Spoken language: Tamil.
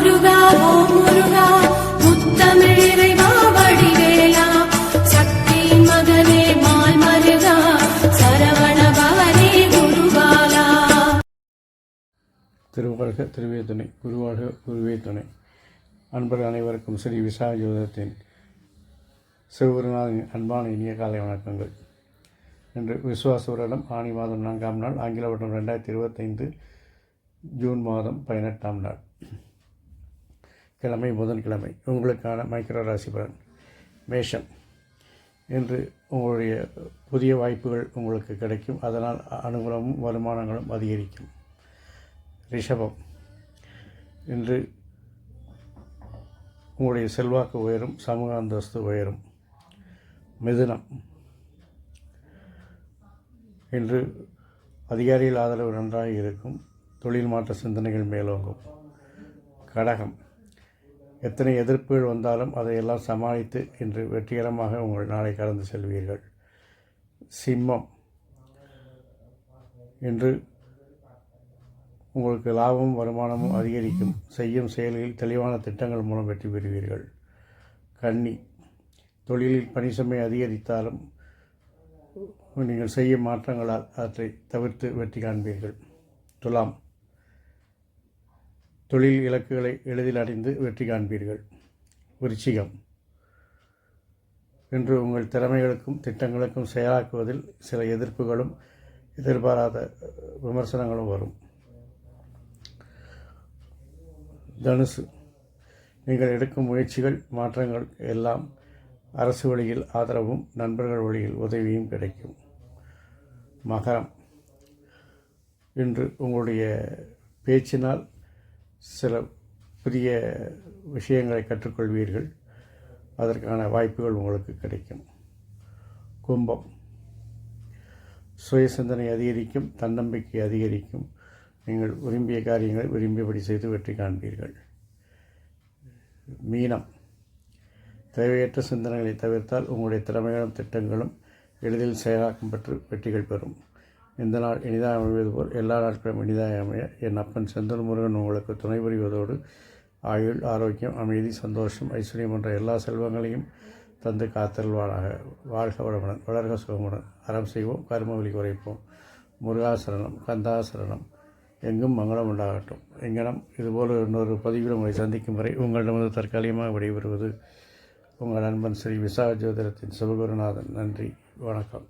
முருகா ஓம் முருகா முத்தமிழிறைவா வடிவேலா சக்தியின் மகனே மால் மருகா சரவண பவனே குருபாலா. திருவாழ்க திருவே துணை, குருவாழ்க குருவே துணை. அன்பர்கள் அனைவருக்கும் ஸ்ரீ விசாக ஜோதிடத்தின் சிவகுருநாதனின் அன்பான இனிய காலை வணக்கங்கள். இன்று விசுவாச வருடம் ஆனி மாதம் 4ஆம் நாள், ஆங்கில வருடம் 2025 ஜூன் மாதம் 18ஆம் நாள், கிழமை புதன்கிழமை. உங்களுக்கான மைக்ரோ ராசி பலன். மேஷம். இன்று உங்களுடைய புதிய வாய்ப்புகள் உங்களுக்கு கிடைக்கும், அதனால் அனுகூலமும் வருமானங்களும் அதிகரிக்கும். ரிஷபம். இன்று உங்களுடைய செல்வாக்கு உயரும், சமூக அந்தஸ்து உயரும். மிதுனம். இன்று அதிகாரிகள் ஆதரவு நன்றாக இருக்கும், தொழில் மாற்ற சிந்தனைகள் மேலோங்கும். கடகம். எத்தனை எதிர்ப்புகள் வந்தாலும் அதையெல்லாம் சமாளித்து இன்று வெற்றிகரமாக உங்கள் நாளை கடந்து செல்வீர்கள். சிம்மம். இன்று உங்களுக்கு லாபமும் வருமானமும் அதிகரிக்கும், செய்யும் செயல்களில் தெளிவான திட்டங்கள் மூலம் வெற்றி பெறுவீர்கள். கன்னி. தொழிலில் பணி சுமை அதிகரித்தாலும் நீங்கள் செய்யும் மாற்றங்களால் அவற்றை தவிர்த்து வெற்றி காண்பீர்கள். துலாம். தொழில் இலக்குகளை எளிதில் அடைந்து வெற்றி காண்பீர்கள். விருச்சிகம். இன்று உங்கள் திறமைகளுக்கும் திட்டங்களுக்கும் செயலாக்குவதில் சில எதிர்ப்புகளும் எதிர்பாராத விமர்சனங்களும் வரும். தனுசு. நீங்கள் எடுக்கும் முயற்சிகள் மாற்றங்கள் எல்லாம் அரசு வழியில் ஆதரவும் நண்பர்கள் வழியில் உதவியும் கிடைக்கும். மகரம். இன்று உங்களுடைய பேச்சினால் சில புதிய விஷயங்களை கற்றுக்கொள்வீர்கள், அதற்கான வாய்ப்புகள் உங்களுக்கு கிடைக்கும். கும்பம். சுய சிந்தனை அதிகரிக்கும், தன்னம்பிக்கை அதிகரிக்கும், நீங்கள் விரும்பிய காரியங்களை விரும்பியபடி செய்து வெற்றி காண்பீர்கள். மீனம். தேவையற்ற சிந்தனைகளை தவிர்த்தால் உங்களுடைய திறமைகளும் திட்டங்களும் எளிதில் செயலாக்கம் பெற்று வெற்றிகள் பெறும். இந்த நாள் இனிதாக அமைவது போல் எல்லா நாட்களும் இனிதாக அமைய என் அப்பன் செந்தூர் முருகன் உங்களுக்கு துணை புரிவதோடு ஆயுள், ஆரோக்கியம், அமைதி, சந்தோஷம், ஐஸ்வர்யம் என்ற எல்லா செல்வங்களையும் தந்து காத்தல்வானாக. வாழ்க வளமுடன், வளர்க சுகமுடன். அறம் செய்வோம், கர்மவலி குறைப்போம். முருகாசரணம், கந்தாசரணம். எங்கும் மங்களம் உண்டாகட்டும். எங்கனம் இதுபோல் இன்னொரு பதிவில் உங்களை சந்திக்கும் வரை உங்களிடமிருந்து தற்காலிகமாக விடைபெறுவது உங்கள் நண்பன் ஸ்ரீ விசாக ஜோதிடத்தின் சிவகுருநாதன். நன்றி, வணக்கம்.